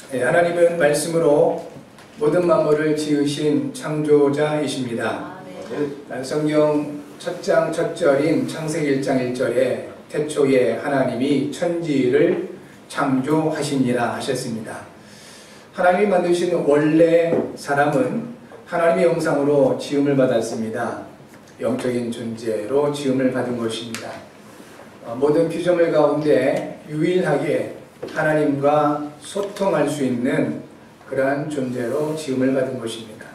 하나님은 말씀으로 모든 만물을 지으신 창조자이십니다. 성경 첫 장 첫 절인 창세기 1장 1절에 태초에 하나님이 천지를 창조하시니라 하셨습니다. 하나님이 만드신 원래 사람은 하나님의 형상으로 지음을 받았습니다. 영적인 존재로 지음을 받은 것입니다. 모든 피조물 가운데 유일하게 하나님과 소통할 수 있는 그러한 존재로 지음을 받은 것입니다.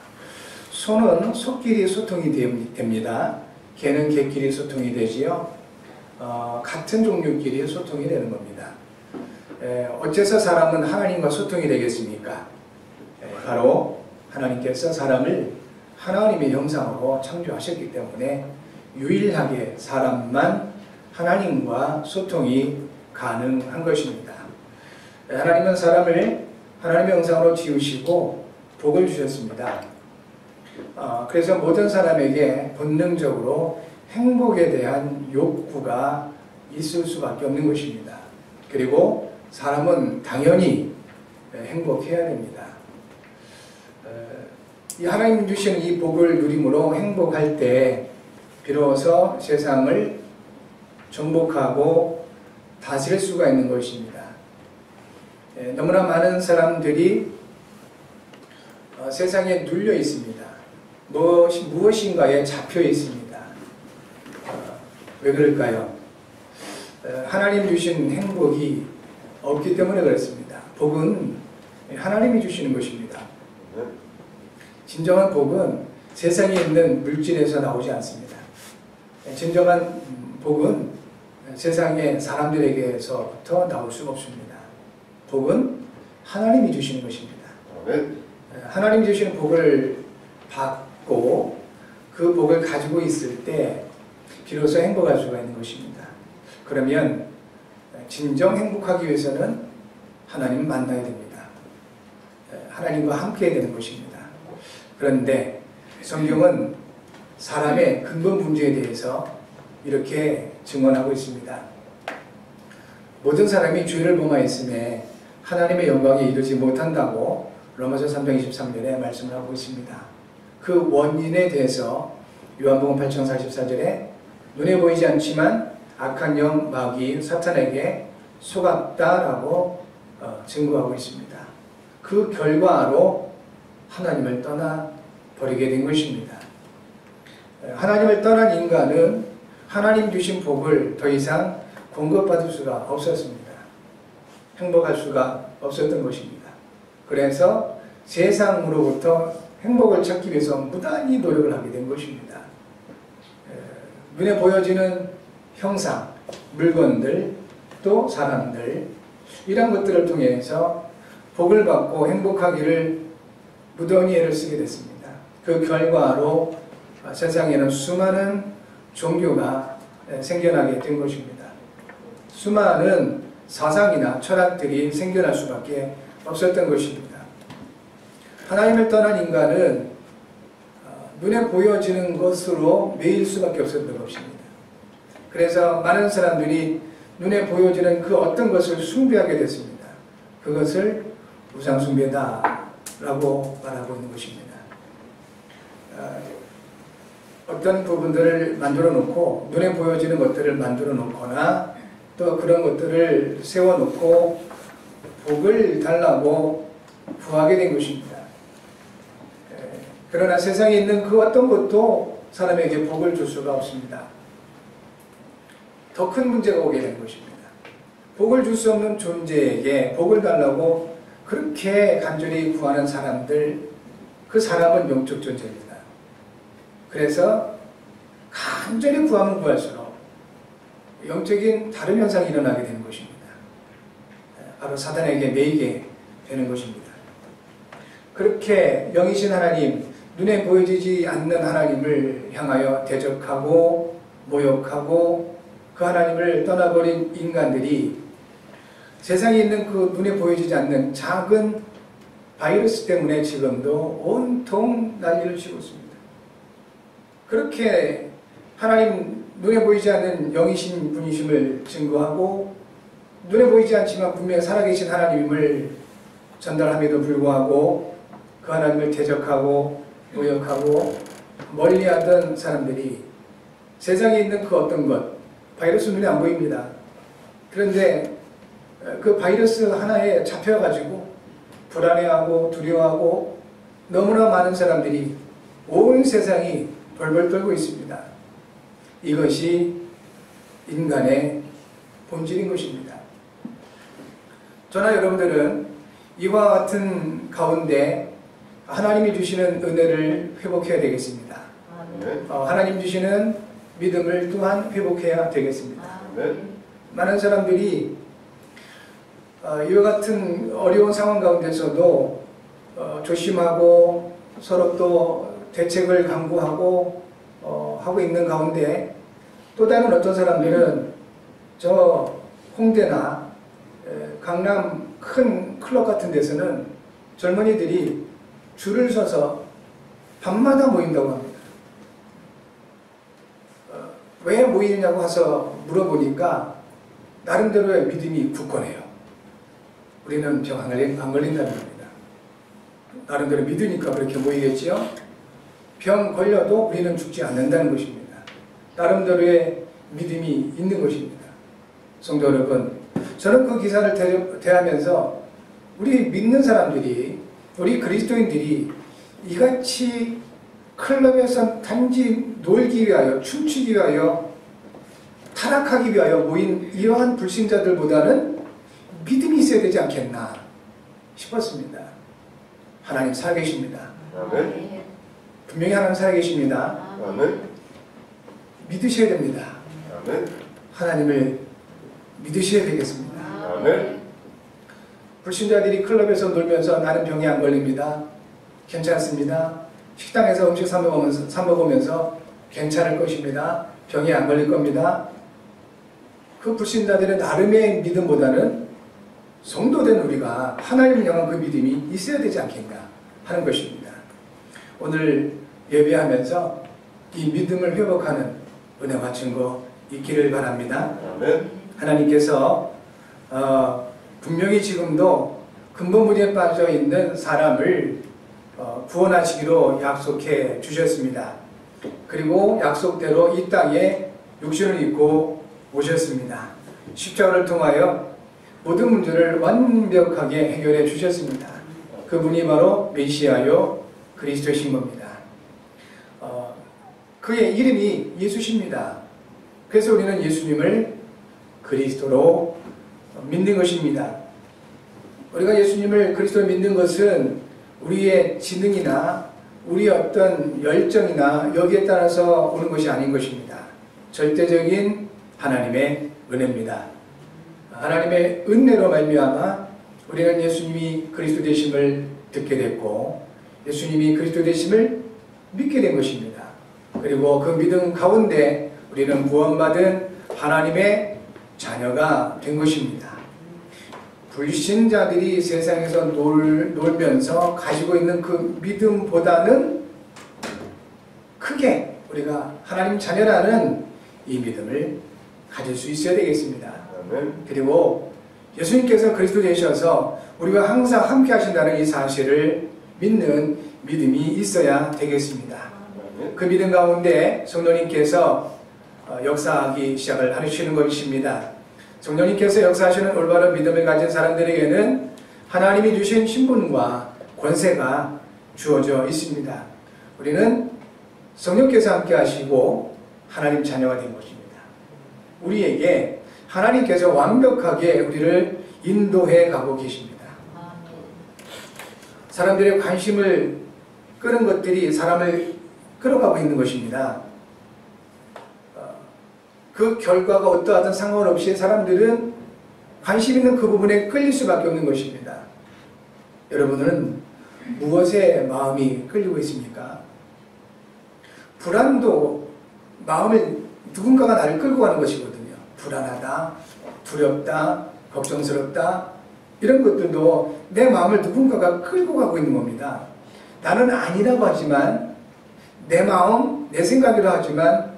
소는 소끼리 소통이 됩니다. 개는 개끼리 소통이 되지요. 같은 종류끼리 소통이 되는 겁니다. 어째서 사람은 하나님과 소통이 되겠습니까? 바로 하나님께서 사람을 하나님의 형상으로 창조하셨기 때문에 유일하게 사람만 하나님과 소통이 가능한 것입니다. 하나님은 사람을 하나님의 형상으로 지으시고 복을 주셨습니다. 그래서 모든 사람에게 본능적으로 행복에 대한 욕구가 있을 수밖에 없는 것입니다. 그리고 사람은 당연히 행복해야 됩니다. 이 하나님 주시는 이 복을 누림으로 행복할 때 비로소 세상을 정복하고 다스릴 수가 있는 것입니다. 너무나 많은 사람들이 세상에 눌려 있습니다. 무엇인가에 잡혀 있습니다. 왜 그럴까요? 하나님 주신 행복이 없기 때문에 그렇습니다. 복은 하나님이 주시는 것입니다. 진정한 복은 세상에 있는 물질에서 나오지 않습니다. 진정한 복은 세상의 사람들에게서부터 나올 수가 없습니다. 복은 하나님이 주시는 것입니다. 하나님이 주시는 복을 받고 그 복을 가지고 있을 때 비로소 행복할 수가 있는 것입니다. 그러면 진정 행복하기 위해서는 하나님을 만나야 됩니다. 하나님과 함께 해야 되는 것입니다. 그런데 성경은 사람의 근본 문제에 대해서 이렇게 증언하고 있습니다. 모든 사람이 죄를 범하였음에 하나님의 영광에 이르지 못한다고 로마서 3장 23절에 말씀을 하고 있습니다. 그 원인에 대해서 요한복음 8장 44절에 눈에 보이지 않지만 악한 영 마귀 사탄에게 속았다라고 증거하고 있습니다. 그 결과로 하나님을 떠나 버리게 된 것입니다. 하나님을 떠난 인간은 하나님 주신 복을 더 이상 공급받을 수가 없었습니다. 행복할 수가 없었던 것입니다. 그래서 세상으로부터 행복을 찾기 위해서 무단히 노력을 하게 된 것입니다. 눈에 보여지는 형상, 물건들, 또 사람들, 이런 것들을 통해서 복을 받고 행복하기를 무던히 애를 쓰게 됐습니다. 그 결과로 세상에는 수많은 종교가 생겨나게 된 것입니다. 수많은 사상이나 철학들이 생겨날 수밖에 없었던 것입니다. 하나님을 떠난 인간은 눈에 보여지는 것으로 매일 수밖에 없었던 것입니다. 그래서 많은 사람들이 눈에 보여지는 그 어떤 것을 숭배하게 됐습니다. 그것을 우상숭배다라고 말하고 있는 것입니다. 어떤 부분들을 만들어 놓고 눈에 보여지는 것들을 만들어 놓거나 또 그런 것들을 세워놓고 복을 달라고 구하게 된 것입니다. 그러나 세상에 있는 그 어떤 것도 사람에게 복을 줄 수가 없습니다. 더 큰 문제가 오게 된 것입니다. 복을 줄 수 없는 존재에게 복을 달라고 그렇게 간절히 구하는 사람들, 그 사람은 영적 존재입니다. 그래서 간절히 구하면 구할수록 영적인 다른 현상이 일어나게 되는 것입니다. 바로 사단에게 매이게 되는 것입니다. 그렇게 영이신 하나님, 눈에 보여지지 않는 하나님을 향하여 대적하고 모욕하고 그 하나님을 떠나버린 인간들이 세상에 있는 그 눈에 보여지지 않는 작은 바이러스 때문에 지금도 온통 난리를 치고 있습니다. 그렇게 하나님 눈에 보이지 않는 영이신 분이심을 증거하고 눈에 보이지 않지만 분명히 살아계신 하나님을 전달함에도 불구하고 그 하나님을 대적하고 모욕하고 멀리하던 사람들이 세상에 있는 그 어떤 것, 바이러스 눈에 안 보입니다. 그런데 그 바이러스 하나에 잡혀가지고 불안해하고 두려워하고 너무나 많은 사람들이 온 세상이 벌벌 떨고 있습니다. 이것이 인간의 본질인 것입니다. 저나 여러분들은 이와 같은 가운데 하나님이 주시는 은혜를 회복해야 되겠습니다. 하나님 주시는 믿음을 또한 회복해야 되겠습니다. 많은 사람들이 이와 같은 어려운 상황 가운데서도 조심하고 서로 또 대책을 강구하고 하고 있는 가운데 또 다른 어떤 사람들은 저 홍대나 강남 큰 클럽 같은 데서는 젊은이들이 줄을 서서 밤마다 모인다고 합니다. 왜 모이느냐고 해서 물어보니까 나름대로의 믿음이 굳건해요. 우리는 병 안 걸린다는 겁니다. 나름대로 믿으니까 그렇게 모이겠지요. 병 걸려도 우리는 죽지 않는다는 것입니다. 나름대로의 믿음이 있는 것입니다. 성도 여러분, 저는 그 기사를 대하면서 우리 믿는 사람들이, 우리 그리스도인들이 이같이 클럽에서 단지 놀기 위하여, 춤추기 위하여, 타락하기 위하여 모인 이러한 불신자들보다는 믿음이 있어야 되지 않겠나 싶었습니다. 하나님 살아계십니다. 아멘. 분명히 하나님 살아계십니다. 아멘. 믿으셔야 됩니다. 아멘. 하나님을 믿으셔야 되겠습니다. 아멘. 불신자들이 클럽에서 놀면서 나는 병이 안 걸립니다. 괜찮습니다. 식당에서 음식 사 먹으면서 괜찮을 것입니다. 병이 안 걸릴 겁니다. 그 불신자들의 나름의 믿음보다는 성도된 우리가 하나님을 향한 그 믿음이 있어야 되지 않겠나 하는 것입니다. 오늘 예배하면서 이 믿음을 회복하는 은혜와 증거 있기를 바랍니다. 아멘. 하나님께서 분명히 지금도 근본문제에 빠져 있는 사람을 구원하시기로 약속해 주셨습니다. 그리고 약속대로 이 땅에 육신을 입고 오셨습니다. 십자가를 통하여 모든 문제를 완벽하게 해결해 주셨습니다. 그분이 바로 메시아요 그리스도이신 겁니다. 그의 이름이 예수십니다. 그래서 우리는 예수님을 그리스도로 믿는 것입니다. 우리가 예수님을 그리스도로 믿는 것은 우리의 지능이나 우리의 어떤 열정이나 여기에 따라서 오는 것이 아닌 것입니다. 절대적인 하나님의 은혜입니다. 하나님의 은혜로 말미암아 우리는 예수님이 그리스도 되심을 듣게 됐고 예수님이 그리스도 되심을 믿게 된 것입니다. 그리고 그 믿음 가운데 우리는 구원받은 하나님의 자녀가 된 것입니다. 불신자들이 세상에서 놀면서 가지고 있는 그 믿음보다는 크게 우리가 하나님 자녀라는 이 믿음을 가질 수 있어야 되겠습니다. 그리고 예수님께서 그리스도 되셔서 우리와 항상 함께 하신다는 이 사실을 믿는 믿음이 있어야 되겠습니다. 그 믿음 가운데 성령님께서 역사하기 시작을 하시는 것입니다. 성령님께서 역사하시는 올바른 믿음을 가진 사람들에게는 하나님이 주신 신분과 권세가 주어져 있습니다. 우리는 성령께서 함께 하시고 하나님 자녀가 된 것입니다. 우리에게 하나님께서 완벽하게 우리를 인도해 가고 계십니다. 사람들의 관심을 끄는 것들이 사람을 끌어가고 있는 것입니다. 그 결과가 어떠하든 상관없이 사람들은 관심 있는 그 부분에 끌릴 수밖에 없는 것입니다. 여러분은 무엇에 마음이 끌리고 있습니까? 불안도 마음을 누군가가 나를 끌고 가는 것이거든요. 불안하다, 두렵다, 걱정스럽다 이런 것들도 내 마음을 누군가가 끌고 가고 있는 겁니다. 나는 아니라고 하지만 내 마음, 내 생각이라 하지만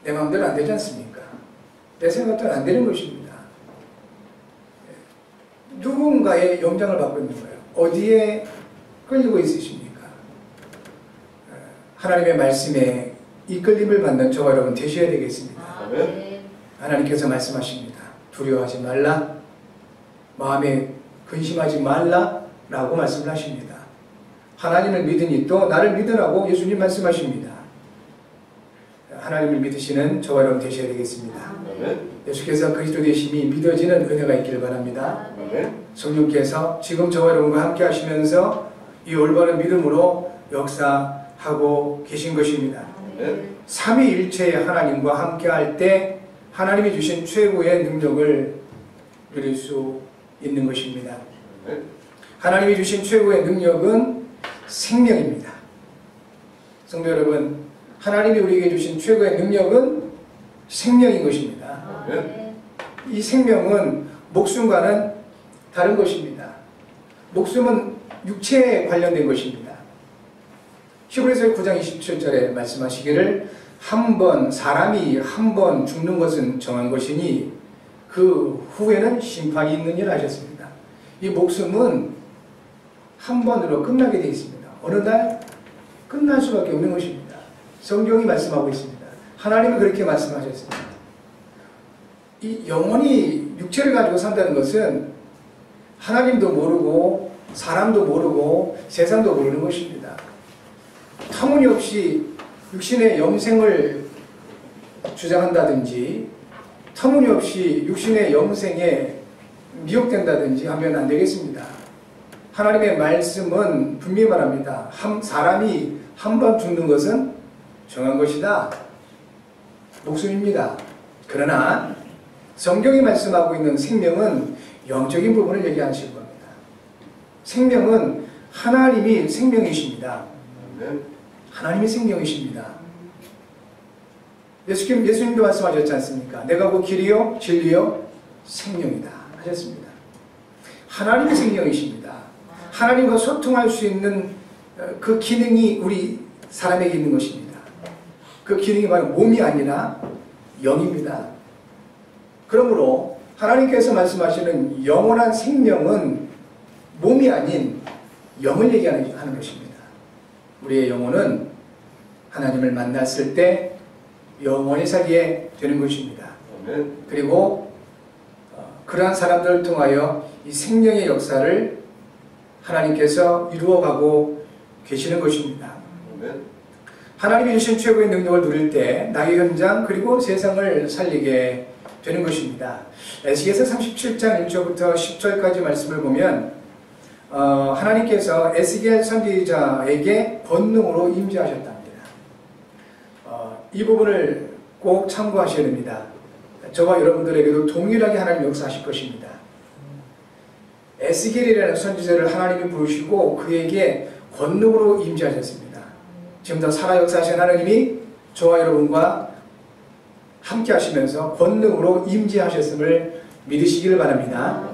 내 마음대로 안 되지 않습니까? 내 생각대로 안 되는 것입니다. 어디론가에 영장을 받고 있는 거예요. 어디에 끌리고 있으십니까? 하나님의 말씀에 이끌림을 받는 저와 여러분 되셔야 되겠습니다. 아멘. 하나님께서 말씀하십니다. 두려워하지 말라, 마음에 근심하지 말라 라고 말씀을 하십니다. 하나님을 믿으니 또 나를 믿으라고 예수님 말씀하십니다. 하나님을 믿으시는 저와 여러분 되셔야 되겠습니다. 아멘. 예수께서 그리스도 되심이 믿어지는 은혜가 있기를 바랍니다. 아멘. 성령께서 지금 저와 여러분과 함께 하시면서 이 올바른 믿음으로 역사하고 계신 것입니다. 아멘. 삼위일체의 하나님과 함께 할 때 하나님이 주신 최고의 능력을 누릴 수 있는 것입니다. 아멘. 하나님이 주신 최고의 능력은 생명입니다. 성도 여러분, 하나님이 우리에게 주신 최고의 능력은 생명인 것입니다. 아멘. 이 생명은 목숨과는 다른 것입니다. 목숨은 육체에 관련된 것입니다. 히브리서 9장 27절에 말씀하시기를 사람이 한 번 죽는 것은 정한 것이니 그 후에는 심판이 있느니라 하셨습니다. 이 목숨은 한 번으로 끝나게 되어 있습니다. 어느 날 끝날 수밖에 없는 것입니다. 성경이 말씀하고 있습니다. 하나님은 그렇게 말씀하셨습니다. 이 영혼이 육체를 가지고 산다는 것은 하나님도 모르고 사람도 모르고 세상도 모르는 것입니다. 터무니없이 육신의 영생을 주장한다든지 터무니없이 육신의 영생에 미혹된다든지 하면 안 되겠습니다. 하나님의 말씀은 분명히 말합니다. 사람이 한 번 죽는 것은 정한 것이다. 목숨입니다. 그러나 성경이 말씀하고 있는 생명은 영적인 부분을 얘기하시는 겁니다. 생명은 하나님이 생명이십니다. 하나님이 생명이십니다. 예수님도 말씀하셨지 않습니까? 내가 곧 길이요 진리요 생명이다 하셨습니다. 하나님이 생명이십니다. 하나님과 소통할 수 있는 그 기능이 우리 사람에게 있는 것입니다. 그 기능이 바로 몸이 아니라 영입니다. 그러므로 하나님께서 말씀하시는 영원한 생명은 몸이 아닌 영을 얘기하는 것입니다. 우리의 영혼은 하나님을 만났을 때 영원히 살게 되는 것입니다. 그리고 그러한 사람들을 통하여 이 생명의 역사를 하나님께서 이루어가고 계시는 것입니다. 하나님이 주신 최고의 능력을 누릴 때 나의 현장 그리고 세상을 살리게 되는 것입니다. 에스겔서 37장 1절부터 10절까지 말씀을 보면 하나님께서 에스겔 선지자에게 권능으로 임재하셨답니다. 이 부분을 꼭 참고하셔야 됩니다. 저와 여러분들에게도 동일하게 하나님 역사하실 것입니다. 에스겔이라는 선지자를 하나님이 부르시고 그에게 권능으로 임재하셨습니다. 지금도 살아 역사하신 하나님이 저와 여러분과 함께 하시면서 권능으로 임재하셨음을 믿으시기를 바랍니다.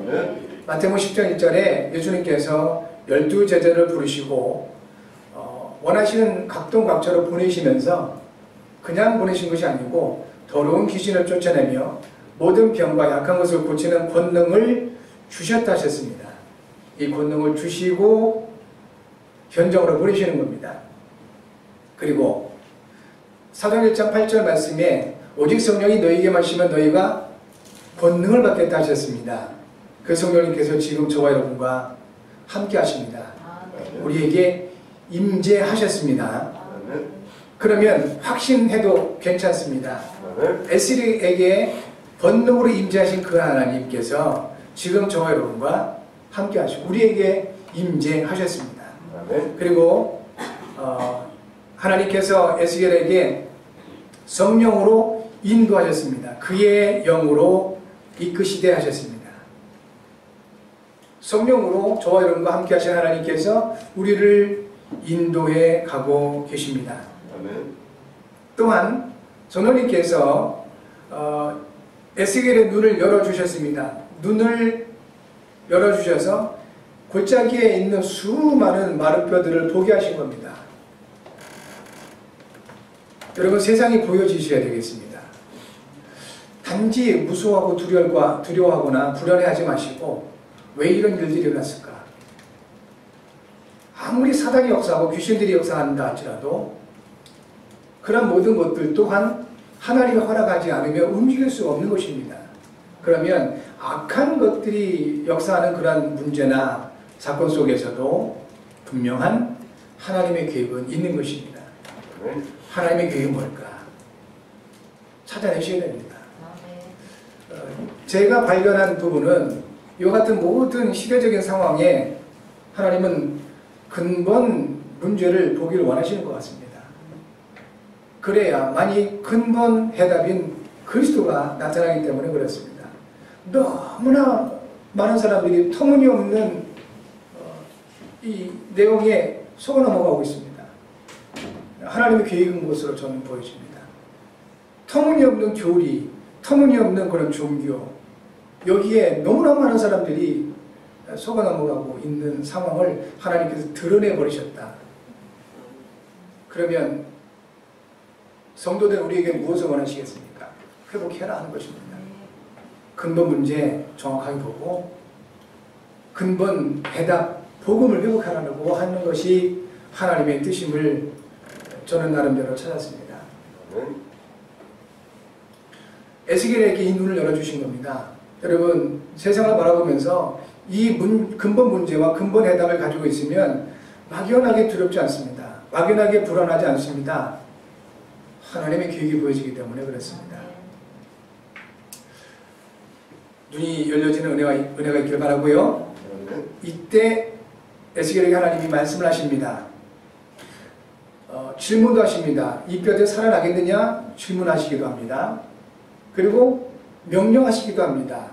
마태복음 10장 1절에 예수님께서 12제자를 부르시고 원하시는 각동각처로 보내시면서 그냥 보내신 것이 아니고 더러운 귀신을 쫓아내며 모든 병과 약한 것을 고치는 권능을 주셨다 하셨습니다. 이 권능을 주시고 현장으로 보내시는 겁니다. 그리고 사도행 1장 8절 말씀에 오직 성령이 너희에게 마시면 너희가 권능을 받겠다 하셨습니다. 그 성령님께서 지금 저와 여러분과 함께 하십니다. 우리에게 임재하셨습니다. 그러면 확신해도 괜찮습니다. 에스겔에게 권능으로 임재하신 그 하나님께서 지금 저와 여러분과 함께 하시고 우리에게 임재하셨습니다. 그리고 하나님께서 에스겔에게 성령으로 인도하셨습니다. 그의 영으로 이끄시되 하셨습니다. 성령으로 저와 여러분과 함께 하신 하나님께서 우리를 인도해 가고 계십니다. 또한 성령님께서 에스겔의 눈을 열어주셨습니다. 눈을 열어주셔서 골짜기에 있는 수많은 마른 뼈들을 보게 하신 겁니다. 여러분 세상이 보여지셔야 되겠습니다. 단지 무서워하고 두려워하거나 불안해하지 마시고 왜 이런 일들이 일어났을까? 아무리 사단이 역사하고 귀신들이 역사한다 할지라도 그런 모든 것들 또한 하나님이 허락하지 않으면 움직일 수 없는 것입니다. 그러면 악한 것들이 역사하는 그런 문제나 사건 속에서도 분명한 하나님의 계획은 있는 것입니다. 하나님의 계획은 뭘까? 찾아내셔야 됩니다. 제가 발견한 부분은 이와 같은 모든 시대적인 상황에 하나님은 근본 문제를 보기를 원하시는 것 같습니다. 그래야만이 근본 해답인 그리스도가 나타나기 때문에 그렇습니다. 너무나 많은 사람들이 터무니없는 이 내용에 속아 넘어가고 있습니다. 하나님의 계획인 것으로 저는 보여집니다. 터무니없는 교리, 터무니없는 그런 종교, 여기에 너무나 많은 사람들이 속아 넘어가고 있는 상황을 하나님께서 드러내 버리셨다. 그러면 성도들 우리에게 무엇을 원하시겠습니까? 회복해라 하는 것입니다. 근본 문제 정확하게 보고 근본 해답, 복음을 회복하라고 하는 것이 하나님의 뜻임을 저는 나름대로 찾았습니다. 에스겔에게 이 눈을 열어주신 겁니다. 여러분, 세상을 바라보면서 이 근본 문제와 근본 해답을 가지고 있으면 막연하게 두렵지 않습니다. 막연하게 불안하지 않습니다. 하나님의 계획이 보여지기 때문에 그렇습니다. 눈이 열려지는 은혜가 있길 바라고요. 이때 에스겔에게 하나님이 말씀을 하십니다. 질문도 하십니다. 이 뼈들 살아나겠느냐? 질문하시기도 합니다. 그리고 명령하시기도 합니다.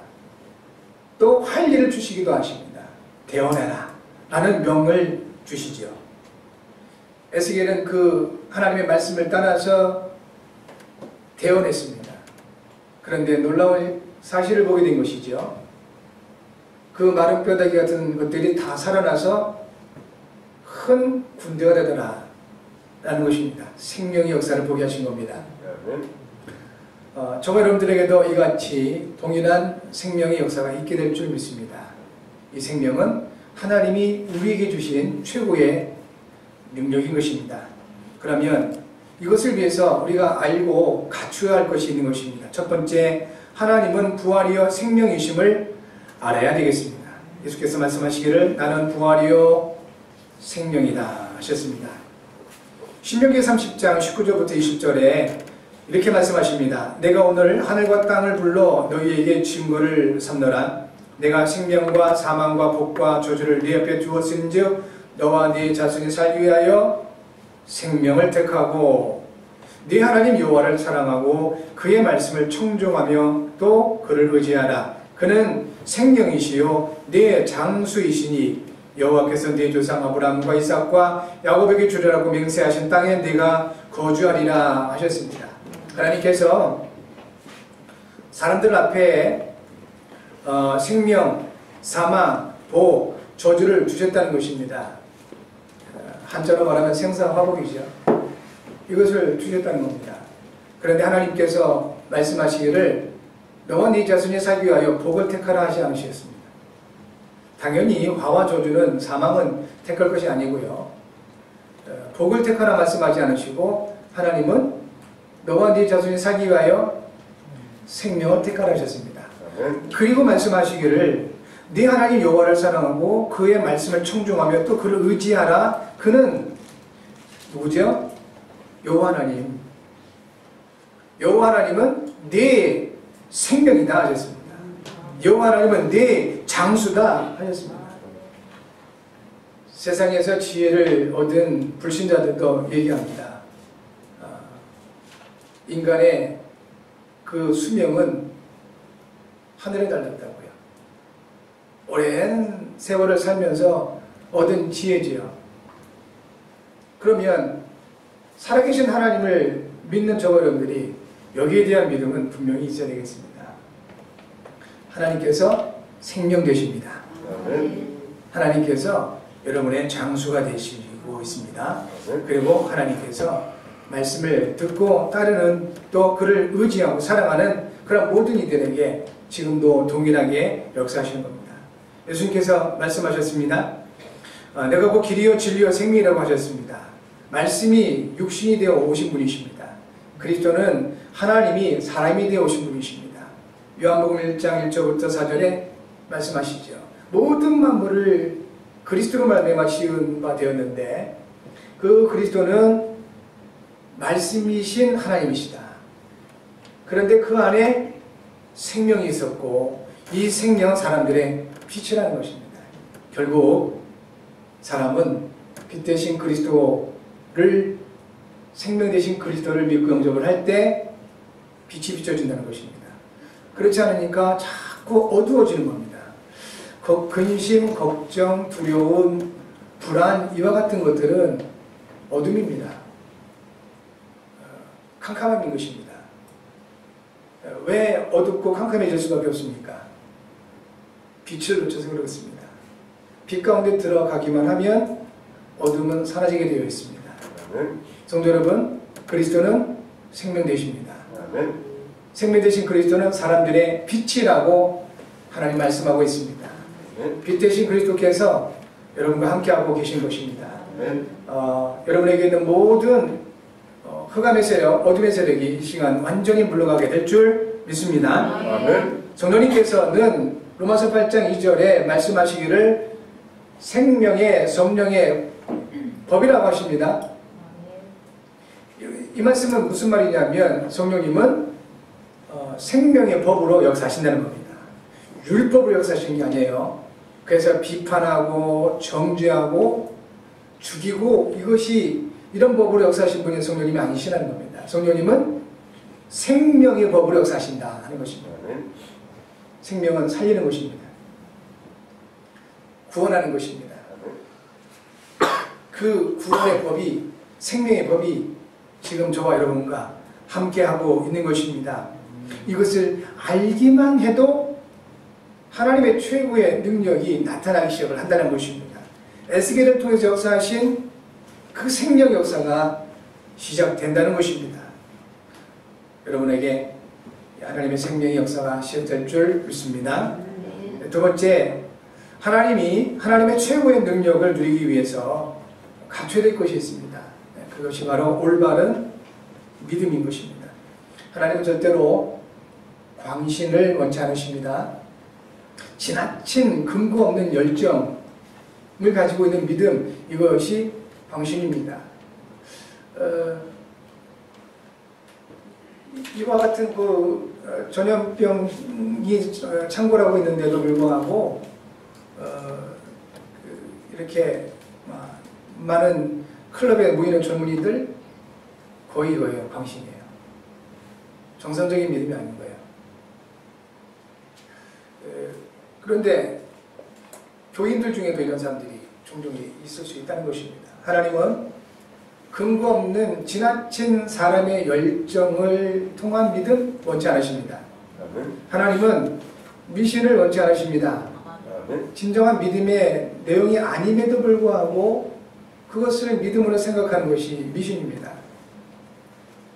또 할 일을 주시기도 하십니다. 대언해라 라는 명을 주시죠. 에스겔은 그 하나님의 말씀을 따라서 대언했습니다. 그런데 놀라운 사실을 보게 된 것이죠. 그 마른 뼈다귀 같은 것들이 다 살아나서 큰 군대가 되더라 라는 것입니다. 생명의 역사를 보게 하신 겁니다. 저와 여러분들에게도 이같이 동일한 생명의 역사가 있게 될 줄 믿습니다. 이 생명은 하나님이 우리에게 주신 최고의 능력인 것입니다. 그러면 이것을 위해서 우리가 알고 갖추어야 할 것이 있는 것입니다. 첫 번째, 하나님은 부활이요 생명이심을 알아야 되겠습니다. 예수께서 말씀하시기를 나는 부활이요 생명이다 하셨습니다. 신명기 30장 19절부터 20절에 이렇게 말씀하십니다. 내가 오늘 하늘과 땅을 불러 너희에게 증거를 삼노라. 내가 생명과 사망과 복과 저주를 네 옆에 두었은즉 너와 네 자손이 살기 위하여 생명을 택하고 네 하나님 여호와를 사랑하고 그의 말씀을 청종하며 또 그를 의지하라. 그는 생명이시요 네 장수이시니 여호와께서 네 조상 아브라함과 이삭과 야곱에게 주리라고 맹세하신 땅에 네가 거주하리라 하셨습니다. 하나님께서 사람들 앞에 생명, 사망, 복, 저주를 주셨다는 것입니다. 한자로 말하면 생사화복이죠. 이것을 주셨다는 겁니다. 그런데 하나님께서 말씀하시기를 너와 네 자손이 살기 위하여 복을 택하라 하지 않으셨습니다. 당연히 화와 저주는 사망은 택할 것이 아니고요. 복을 택하라 말씀하지 않으시고 하나님은 너와 네 자손이 살기 위하여 생명을 택하라 하셨습니다. 그리고 말씀하시기를 네 하나님 여호와를 사랑하고 그의 말씀을 청종하며 또 그를 의지하라. 그는 누구죠? 여호와 하나님. 여호와 하나님은 네 생명이다 하셨습니다. 여호와 하나님은 네 장수다 하셨습니다. 세상에서 지혜를 얻은 불신자들도 얘기합니다. 인간의 그 수명은 하늘에 달렸다고요. 오랜 세월을 살면서 얻은 지혜지요. 그러면 살아계신 하나님을 믿는 저와 여러분들이 여기에 대한 믿음은 분명히 있어야 되겠습니다. 하나님께서 생명 되십니다. 하나님께서 여러분의 장수가 되시고 있습니다. 그리고 하나님께서 말씀을 듣고 따르는 또 그를 의지하고 사랑하는 그런 모든 이들에게 지금도 동일하게 역사하시는 겁니다. 예수님께서 말씀하셨습니다. 내가 곧 길이요 진리요 생명이라고 하셨습니다. 말씀이 육신이 되어 오신 분이십니다. 그리스도는 하나님이 사람이 되어 오신 분이십니다. 요한복음 1장 1절부터 4절에 말씀하시죠. 모든 만물을 그리스도로 말미암아 지은 바 되었는데 그 그리스도는 말씀이신 하나님이시다. 그런데 그 안에 생명이 있었고 이 생명은 사람들의 빛이라는 것입니다. 결국 사람은 빛 대신 그리스도를 생명 대신 그리스도를 믿고 영접을 할 때 빛이 비춰진다는 것입니다. 그렇지 않으니까 자꾸 어두워지는 겁니다. 근심, 걱정, 두려움, 불안 이와 같은 것들은 어둠입니다. 캄캄함인 것입니다. 왜 어둡고 캄캄해질 수밖에 없습니까? 빛을 놓쳐서 그렇습니다. 빛 가운데 들어가기만 하면 어둠은 사라지게 되어 있습니다. 성도 여러분, 그리스도는 생명 되십니다. 생명 되신 그리스도는 사람들의 빛이라고 하나님 말씀하고 있습니다. 빛 되신 그리스도께서 여러분과 함께하고 계신 것입니다. 여러분에게 있는 모든 흑암의 세력, 어둠의 세력이 이 시간 완전히 물러가게 될 줄 믿습니다. 성도님께서는 로마서 8장 2절에 말씀하시기를 생명의 성령의 법이라고 하십니다. 이 말씀은 무슨 말이냐면 성령님은 생명의 법으로 역사하신다는 겁니다. 율법으로 역사하시는 게 아니에요. 그래서 비판하고 정죄하고 죽이고 이런 법으로 역사하신 분이 성령님이 아니시라는 겁니다. 성령님은 생명의 법으로 역사하신다 하는 것입니다. 생명은 살리는 것입니다. 구원하는 것입니다. 그 구원의 법이, 생명의 법이 지금 저와 여러분과 함께하고 있는 것입니다. 이것을 알기만 해도 하나님의 최고의 능력이 나타나기 시작을 한다는 것입니다. 에스겔을 통해서 역사하신 그 생명 역사가 시작된다는 것입니다. 여러분에게 하나님의 생명의 역사가 시작될 줄 믿습니다. 두 번째, 하나님의 최고의 능력을 누리기 위해서 갖춰야 될 것이 있습니다. 그것이 바로 올바른 믿음인 것입니다. 하나님은 절대로 광신을 원치 않으십니다. 지나친 근거 없는 열정을 가지고 있는 믿음, 이것이 광신입니다. 이와 같은 전염병이 창궐하고 있는데도 불구하고 이렇게 많은 클럽에 모이는 젊은이들 거의 이거예요. 광신이에요. 정상적인 믿음이 아닌 거예요. 그런데 교인들 중에도 이런 사람들이 종종 있을 수 있다는 것입니다. 하나님은 근거 없는 지나친 사람의 열정을 통한 믿음 원치 않으십니다. 하나님은 미신을 원치 않으십니다. 진정한 믿음의 내용이 아님에도 불구하고 그것을 믿음으로 생각하는 것이 미신입니다.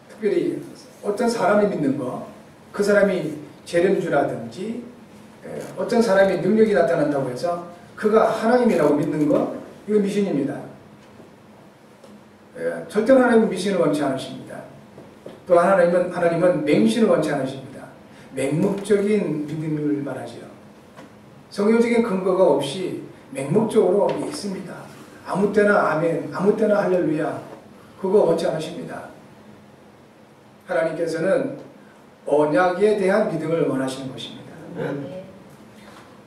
특별히 어떤 사람이 믿는 것, 그 사람이 재림주라든지 어떤 사람이 능력이 나타난다고 해서 그가 하나님이라고 믿는 것, 이거 미신입니다. 절대로 하나님은 미신을 원치 않으십니다. 또 하나님은 맹신을 원치 않으십니다. 맹목적인 믿음을 말하지요. 성경적인 근거가 없이 맹목적으로 믿습니다. 아무 때나 아멘, 아무 때나 할렐루야, 그거 원치 않으십니다. 하나님께서는 언약에 대한 믿음을 원하시는 것입니다.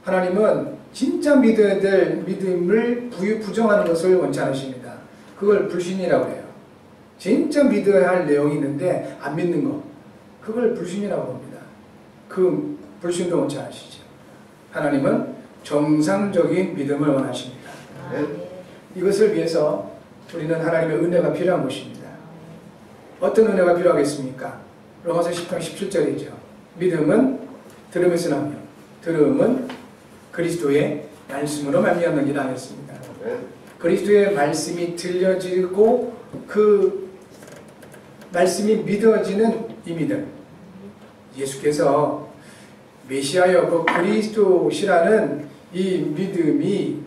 하나님은 진짜 믿어야 될 믿음을 부정하는 것을 원치 않으십니다. 그걸 불신이라고 해요. 진짜 믿어야 할 내용이 있는데 안 믿는 것, 그걸 불신이라고 합니다. 그 불신도 원치 않으시죠. 하나님은 정상적인 믿음을 원하십니다. 이것을 위해서 우리는 하나님의 은혜가 필요한 것입니다. 어떤 은혜가 필요하겠습니까? 로마서 10장 17절이죠. 믿음은 들음에서 나며 들음은 그리스도의 말씀으로 말미암느니라 하였습니다. 그리스도의 말씀이 들려지고 그 말씀이 믿어지는 이 믿음, 예수께서 메시아여 그 그리스도시라는 이 믿음이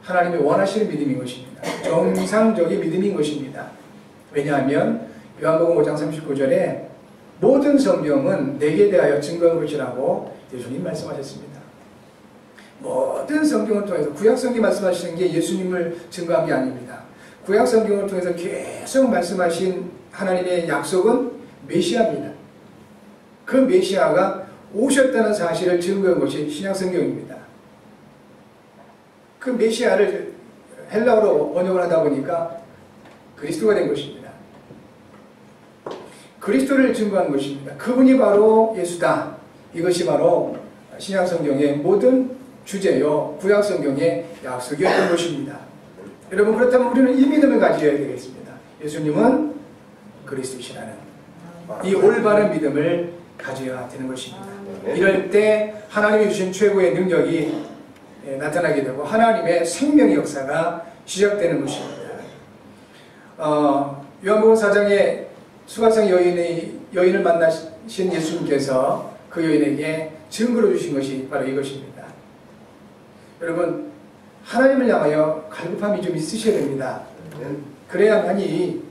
하나님이 원하시는 믿음인 것입니다. 정상적인 믿음인 것입니다. 왜냐하면 요한복음 5장 39절에 모든 성경은 내게 대하여 증거한 것이라고 예수님 말씀하셨습니다. 모든 성경을 통해서 구약성경이 말씀하시는 게 예수님을 증거한 게 아닙니다. 구약성경을 통해서 계속 말씀하신 하나님의 약속은 메시아입니다. 그 메시아가 오셨다는 사실을 증거한 것이 신약성경입니다. 그 메시아를 헬라어로 번역을 하다 보니까 그리스도가 된 것입니다. 그리스도를 증거한 것입니다. 그분이 바로 예수다. 이것이 바로 신약성경의 모든 주제요 구약성경의 약속이었던 것입니다. 여러분, 그렇다면 우리는 이 믿음을 가져야 되겠습니다. 예수님은 그리스도시라는 이 올바른 믿음을 가져야 되는 것입니다. 이럴 때 하나님이 주신 최고의 능력이 나타나게 되고 하나님의 생명의 역사가 시작되는 것입니다. 요한복음 4장에 수가성 여인을 만나신 예수님께서 그 여인에게 증거로 주신 것이 바로 이것입니다. 여러분, 하나님을 향하여 갈급함이 좀 있으셔야 됩니다. 그래야만이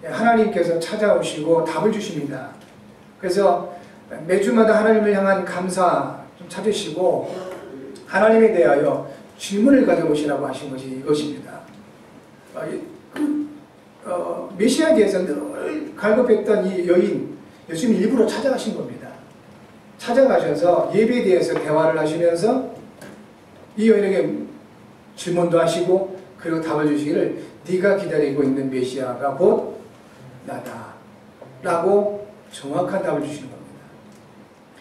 하나님께서 찾아오시고 답을 주십니다. 그래서 매주마다 하나님을 향한 감사 좀 찾으시고 하나님에 대하여 질문을 가져보시라고 하신 것이 이것입니다. 메시아에 대해서 늘 갈급했던 이 여인, 예수님이 일부러 찾아가신 겁니다. 찾아가셔서 예배에 대해서 대화를 하시면서 이 여인에게 질문도 하시고 그리고 답을 주시기를 네가 기다리고 있는 메시아가 곧 나다 라고 정확한 답을 주시는 겁니다.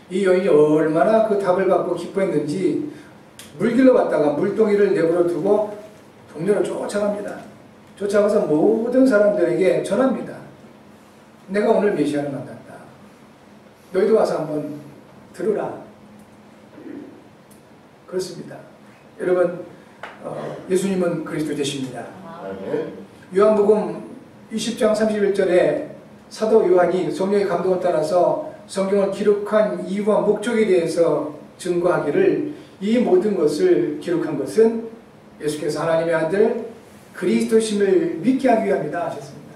이 여인이 얼마나 그 답을 받고 기뻐했는지 물길로 갔다가 물동이를 내버려 두고 동네로 쫓아갑니다. 쫓아가서 모든 사람들에게 전합니다. 내가 오늘 메시아를 만났다. 너희도 와서 한번 들으라. 그렇습니다. 여러분, 예수님은 그리스도 되십니다. 요한복음 20장 31절에 사도 요한이 성령의 감동을 따라서 성경을 기록한 이유와 목적에 대해서 증거하기를 이 모든 것을 기록한 것은 예수께서 하나님의 아들 그리스도심을 믿게 하기 위함이다 하셨습니다.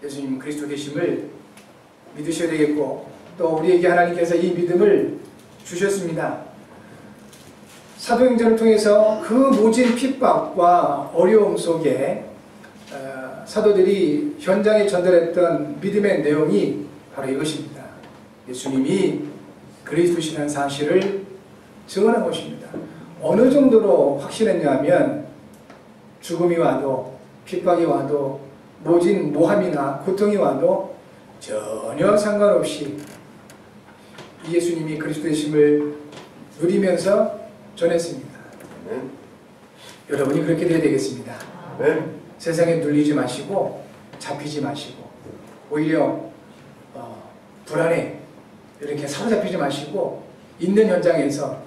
예수님 그리스도 되심을 믿으셔야 되겠고 또 우리에게 하나님께서 이 믿음을 주셨습니다. 사도행전을 통해서 그 모진 핍박과 어려움 속에 사도들이 현장에 전달했던 믿음의 내용이 바로 이것입니다. 예수님이 그리스도시라는 사실을 증언한 것입니다. 어느 정도로 확신했냐면 죽음이 와도 핍박이 와도 모진 모함이나 고통이 와도 전혀 상관없이 이 예수님이 그리스도이심을 누리면서 전했습니다. 여러분이 그렇게 되어야 되겠습니다. 세상에 눌리지 마시고 잡히지 마시고 오히려 불안에 이렇게 사로잡히지 마시고 있는 현장에서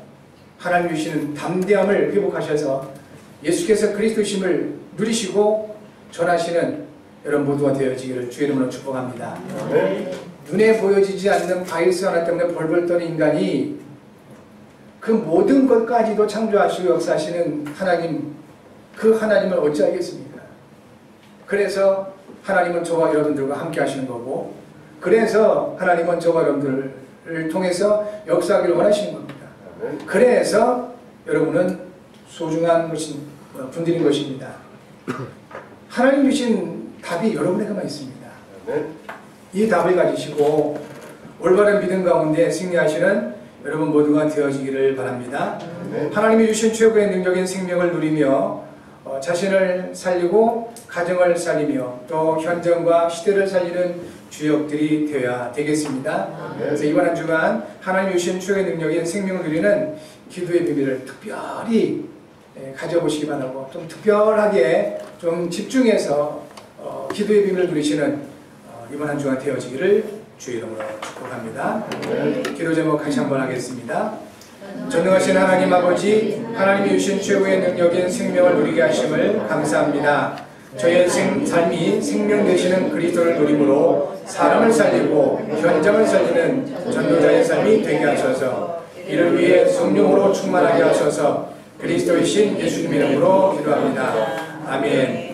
하나님 주시는 담대함을 회복하셔서 예수께서 그리스도심을 누리시고 전하시는 여러분 모두가 되어지기를 주의 이름으로 축복합니다. 눈에 보여지지 않는 바이러스 하나 때문에 벌벌 떠는 인간이 그 모든 것까지도 창조하시고 역사하시는 하나님, 그 하나님을 어찌하겠습니까? 그래서 하나님은 저와 여러분들과 함께 하시는 거고 그래서 하나님은 저와 여러분들을 통해서 역사하기를 원하시는 겁니다. 그래서 여러분은 소중한 분들인 것입니다. 하나님 주신 답이 여러분에게만 있습니다. 이 답을 가지시고 올바른 믿음 가운데 승리하시는 여러분 모두가 되어지기를 바랍니다. 하나님이 주신 최고의 능력인 생명을 누리며 자신을 살리고 가정을 살리며 또 현장과 시대를 살리는 주역들이 되어야 되겠습니다. 그래서 이번 한 주간 하나님이 주신 최고의 능력인 생명을 누리는 기도의 비밀을 특별히 가져보시기 바라고 좀 특별하게 좀 집중해서 기도의 비밀을 누리시는 이번 한 주간 되어지기를 주의 이름으로 축복합니다. 기도 제목 같이 한번 하겠습니다. 전능하신 하나님 아버지, 하나님이 주신 최고의 능력인 생명을 누리게 하심을 감사합니다. 저희의 삶이 생명 되시는 그리스도를 누림으로 사람을 살리고 현장을 살리는 전도자의 삶이 되게 하셔서 이를 위해 성령으로 충만하게 하셔서 그리스도의 신 예수님 이름으로 기도합니다. 아멘.